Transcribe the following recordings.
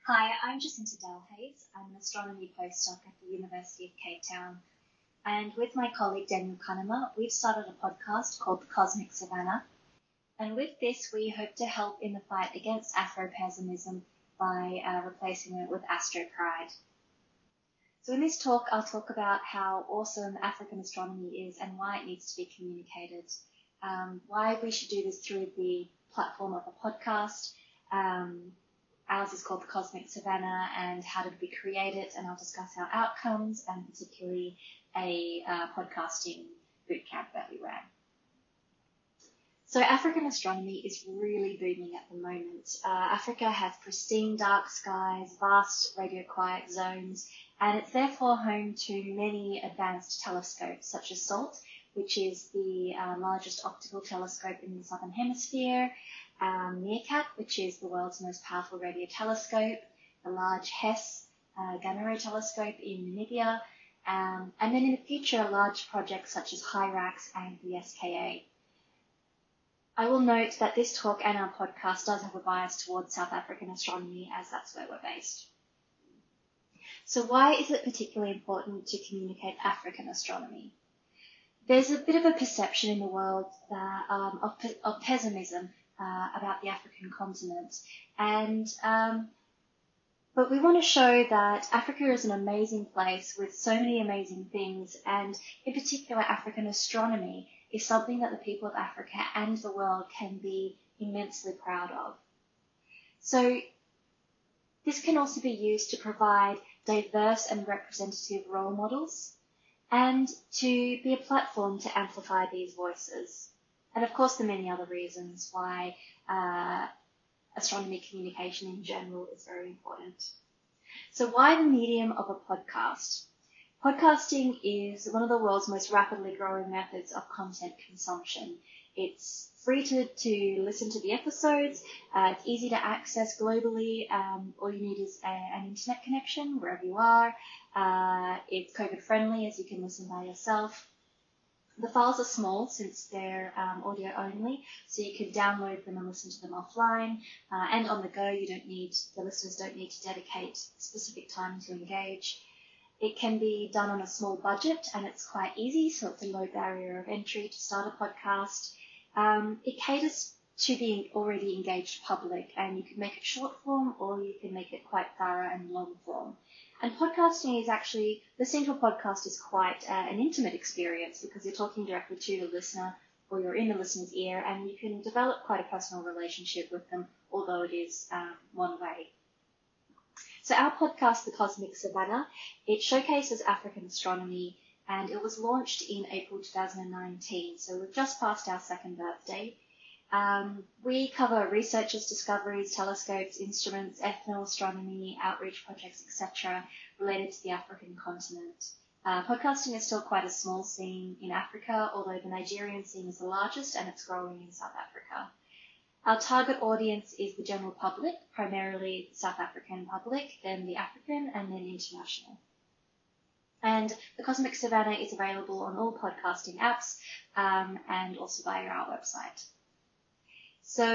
Hi, I'm Jacinta Delhaize. I'm an astronomy postdoc at the University of Cape Town. And with my colleague Daniel Cunnama, we've started a podcast called Cosmic Savannah. And with this, we hope to help in the fight against Afro-pessimism by replacing it with Astro-pride. So in this talk, I'll talk about how awesome African astronomy is and why it needs to be communicated, why we should do this through the platform of a podcast. Ours is called the Cosmic Savannah, and how did we create it? And I'll discuss our outcomes and particularly a podcasting bootcamp that we ran. So African astronomy is really booming at the moment. Africa has pristine dark skies, vast radio quiet zones, and it's therefore home to many advanced telescopes such as SALT, which is the largest optical telescope in the Southern Hemisphere, NEARCAT, which is the world's most powerful radio telescope, the large HESS gamma ray telescope in Namibia, and then in the future large projects such as HIRAX and the SKA. I will note that this talk and our podcast does have a bias towards South African astronomy, as that's where we're based. So why is it particularly important to communicate African astronomy? There's a bit of a perception in the world of pessimism about the African continent, but we want to show that Africa is an amazing place with so many amazing things, and in particular African astronomy is something that the people of Africa and the world can be immensely proud of. So this can also be used to provide diverse and representative role models and to be a platform to amplify these voices. And of course, the many other reasons why astronomy communication in general is very important. So why the medium of a podcast? Podcasting is one of the world's most rapidly growing methods of content consumption. It's free to listen to the episodes. It's easy to access globally. All you need is an internet connection wherever you are. It's COVID friendly, as you can listen by yourself. The files are small since they're audio only, so you can download them and listen to them offline. And on the go, the listeners don't need to dedicate specific time to engage. It can be done on a small budget, and it's quite easy, so it's a low barrier of entry to start a podcast. It caters to the already engaged public, and you can make it short form or you can make it quite thorough and long form. And podcasting is actually, listening to a podcast is quite an intimate experience because you're talking directly to the listener or you're in the listener's ear, and you can develop quite a personal relationship with them, although it is one way. So our podcast, The Cosmic Savannah, it showcases African astronomy, and it was launched in April 2019, so we've just passed our second birthday. We cover researchers' discoveries, telescopes, instruments, ethnoastronomy, outreach projects, etc., related to the African continent. Podcasting is still quite a small scene in Africa, although the Nigerian scene is the largest and it's growing in South Africa. Our target audience is the general public, primarily the South African public, then the African, and then international. And the Cosmic Savannah is available on all podcasting apps and also via our website. So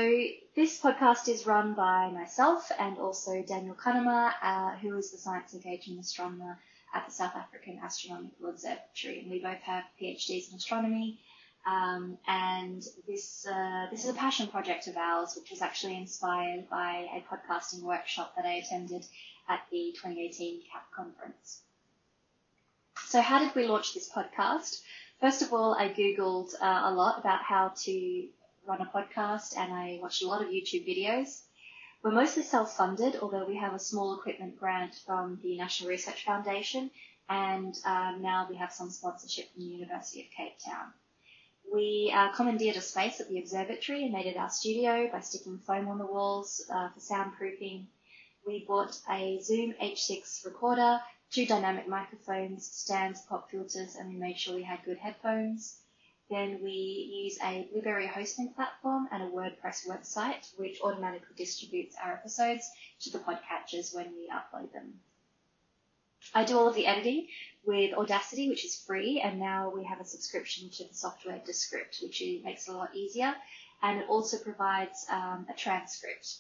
this podcast is run by myself and also Daniel Cunnama, who is the science engaging astronomer at the South African Astronomical Observatory, and we both have PhDs in astronomy. And this is a passion project of ours, which was actually inspired by a podcasting workshop that I attended at the 2018 CAP conference. So how did we launch this podcast? First of all, I Googled a lot about how to run a podcast, and I watched a lot of YouTube videos. We're mostly self-funded, although we have a small equipment grant from the National Research Foundation, and now we have some sponsorship from the University of Cape Town. We commandeered a space at the observatory and made it our studio by sticking foam on the walls for soundproofing. We bought a Zoom H6 recorder, 2 dynamic microphones, stands, pop filters, and we made sure we had good headphones. Then we use a Blueberry hosting platform and a WordPress website, which automatically distributes our episodes to the podcatchers when we upload them. I do all of the editing with Audacity, which is free, and now we have a subscription to the software Descript, which makes it a lot easier, and it also provides a transcript.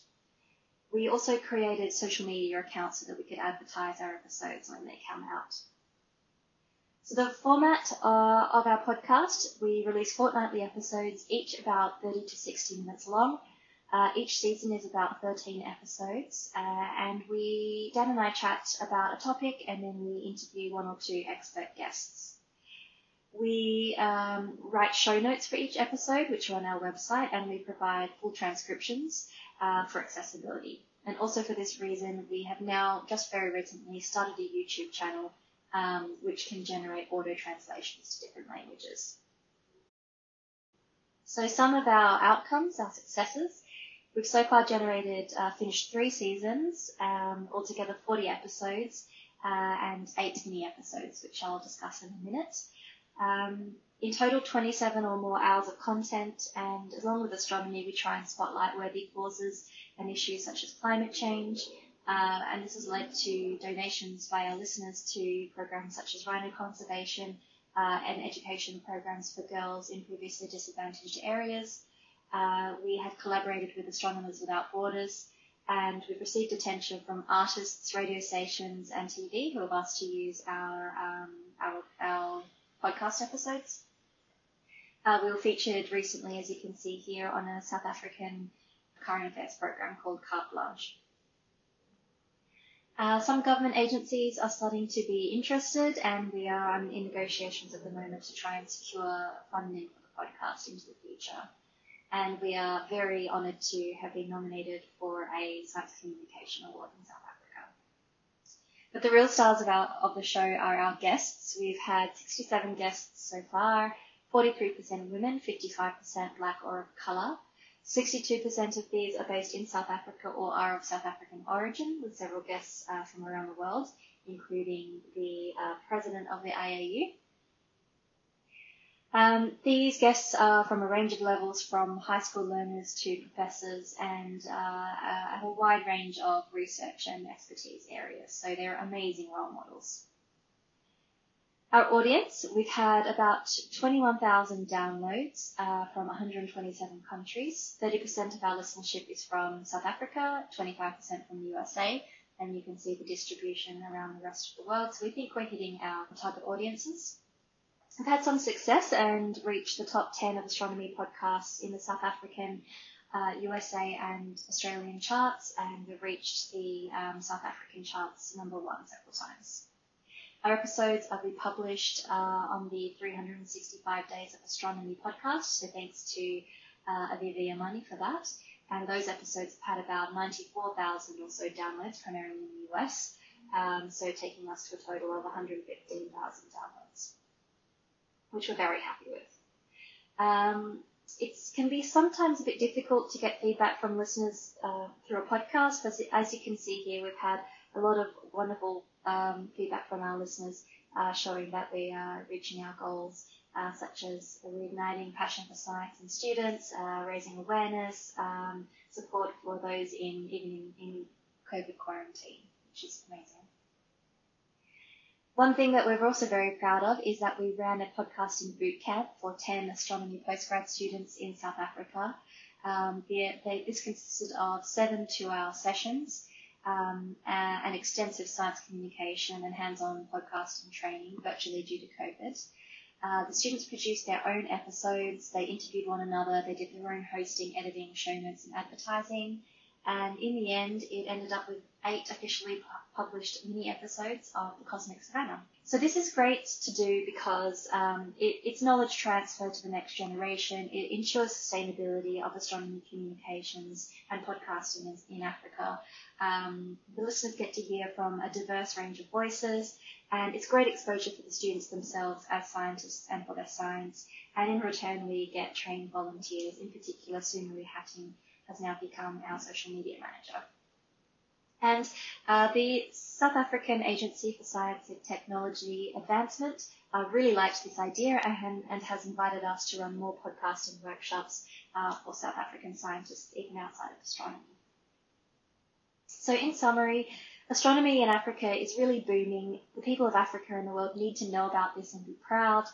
We also created social media accounts so that we could advertise our episodes when they come out. So the format of our podcast, we release fortnightly episodes, each about 30 to 60 minutes long. Each season is about 13 episodes, and Dan and I chat about a topic, and then we interview one or two expert guests. We write show notes for each episode, which are on our website, and we provide full transcriptions for accessibility. And also for this reason, we have now just very recently started a YouTube channel which can generate auto translations to different languages. So some of our outcomes, our successes, we've so far finished 3 seasons, altogether 40 episodes, and 8 mini episodes, which I'll discuss in a minute. In total, 27 or more hours of content, and along with astronomy, we try and spotlight worthy causes and issues such as climate change, and this has led to donations by our listeners to programs such as rhino conservation and education programs for girls in previously disadvantaged areas. We have collaborated with Astronomers Without Borders, and we've received attention from artists, radio stations, and TV who have asked to use our podcast episodes. We were featured recently, as you can see here, on a South African current affairs program called Carte Blanche. Some government agencies are starting to be interested, and we are in negotiations at the moment to try and secure funding for the podcast into the future. And we are very honoured to have been nominated for a Science Communication Award in South Africa. But the real stars of the show are our guests. We've had 67 guests so far, 43% women, 55% black or of colour. 62% of these are based in South Africa or are of South African origin, with several guests from around the world, including the president of the IAU. These guests are from a range of levels, from high school learners to professors, and have a wide range of research and expertise areas, so they're amazing role models. Our audience, we've had about 21,000 downloads from 127 countries. 30% of our listenership is from South Africa, 25% from the USA, and you can see the distribution around the rest of the world. So we think we're hitting our target audiences. We've had some success and reached the top 10 of astronomy podcasts in the South African, USA and Australian charts, and we've reached the South African charts #1 several times. Our episodes are republished on the 365 Days of Astronomy podcast, so thanks to Aviva Yamani for that. And those episodes have had about 94,000 or so downloads, primarily in the US, so taking us to a total of 115,000 downloads, which we're very happy with. It can be sometimes a bit difficult to get feedback from listeners through a podcast, but as you can see here, we've had a lot of wonderful feedback from our listeners showing that we are reaching our goals, such as reigniting passion for science in students, raising awareness, support for those even in COVID quarantine, which is amazing. One thing that we're also very proud of is that we ran a podcasting bootcamp for 10 astronomy postgrad students in South Africa. This consisted of 7 2-hour sessions, and extensive science communication and hands-on podcasting training virtually due to COVID. The students produced their own episodes, they interviewed one another, they did their own hosting, editing, show notes and advertising, and in the end it ended up with 8 officially published mini episodes of the Cosmic Savannah. So this is great to do because it's knowledge transfer to the next generation. It ensures sustainability of astronomy communications and podcasting in Africa. The listeners get to hear from a diverse range of voices, and it's great exposure for the students themselves as scientists and for their science. And in return, we get trained volunteers. In particular, Sumari Hatting has now become our social media manager. And the South African Agency for Science and Technology Advancement really liked this idea and has invited us to run more podcasting workshops for South African scientists, even outside of astronomy. So in summary, astronomy in Africa is really booming. The people of Africa and the world need to know about this and be proud.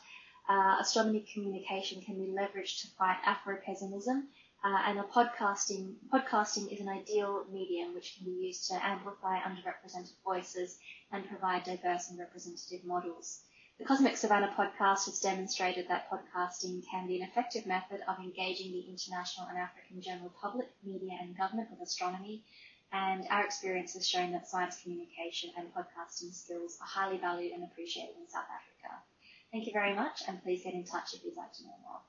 Astronomy communication can be leveraged to fight Afro-pessimism and podcasting is an ideal medium which can be used to amplify underrepresented voices and provide diverse and representative models. The Cosmic Savannah podcast has demonstrated that podcasting can be an effective method of engaging the international and African general public, media and government with astronomy, and our experience has shown that science communication and podcasting skills are highly valued and appreciated in South Africa. Thank you very much, and please get in touch if you'd like to know more.